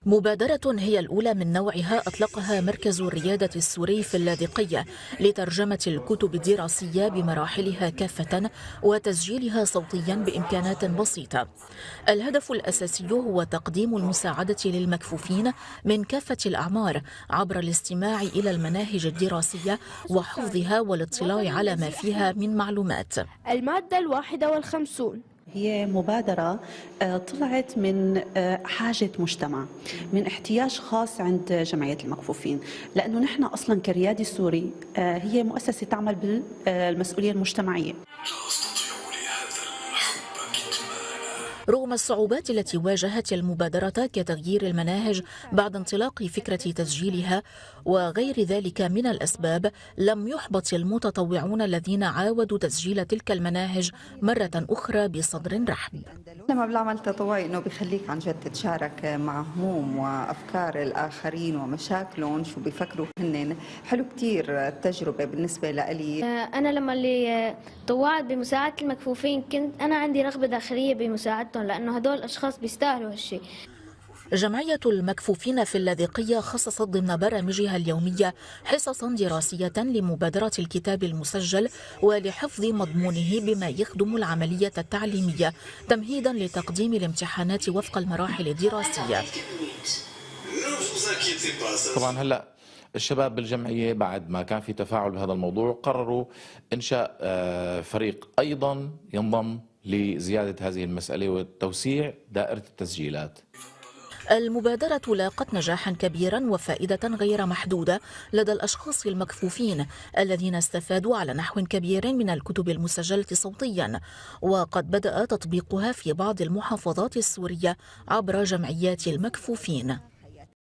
مبادرة هي الأولى من نوعها أطلقها مركز الريادة السوري في اللاذقية لترجمة الكتب الدراسية بمراحلها كافة وتسجيلها صوتيا بإمكانات بسيطة. الهدف الأساسي هو تقديم المساعدة للمكفوفين من كافة الأعمار عبر الاستماع إلى المناهج الدراسية وحفظها والاطلاع على ما فيها من معلومات. المادة 51 هي مبادرة طلعت من حاجة مجتمع، من احتياج خاص عند جمعية المكفوفين، لأنه نحن أصلا كريادي سوري هي مؤسسة تعمل بالمسؤولية المجتمعية. رغم الصعوبات التي واجهت المبادرة كتغيير المناهج بعد انطلاق فكرة تسجيلها وغير ذلك من الأسباب، لم يحبط المتطوعون الذين عاودوا تسجيل تلك المناهج مرة أخرى بصدر رحب. لما بالعمل تطوعي انه بيخليك عن جد تتشارك مع هموم وافكار الاخرين ومشاكلهم شو بيفكروا هن، حلو كتير التجربه بالنسبه لي. انا لما اللي طوعت بمساعده المكفوفين كنت انا عندي رغبه داخليه بمساعدتهم، لانه هدول الاشخاص بيستاهلوا هالشيء. جمعية المكفوفين في اللاذقية خصصت ضمن برامجها اليومية حصصا دراسية لمبادرة الكتاب المسجل ولحفظ مضمونه بما يخدم العملية التعليمية تمهيدا لتقديم الامتحانات وفق المراحل الدراسية. طبعا هلا الشباب بالجمعية بعد ما كان في تفاعل بهذا الموضوع قرروا إنشاء فريق أيضا ينضم لزيادة هذه المسألة وتوسيع دائرة التسجيلات. المبادرة لاقت نجاحا كبيرا وفائدة غير محدودة لدى الأشخاص المكفوفين الذين استفادوا على نحو كبير من الكتب المسجلة صوتيا، وقد بدأ تطبيقها في بعض المحافظات السورية عبر جمعيات المكفوفين.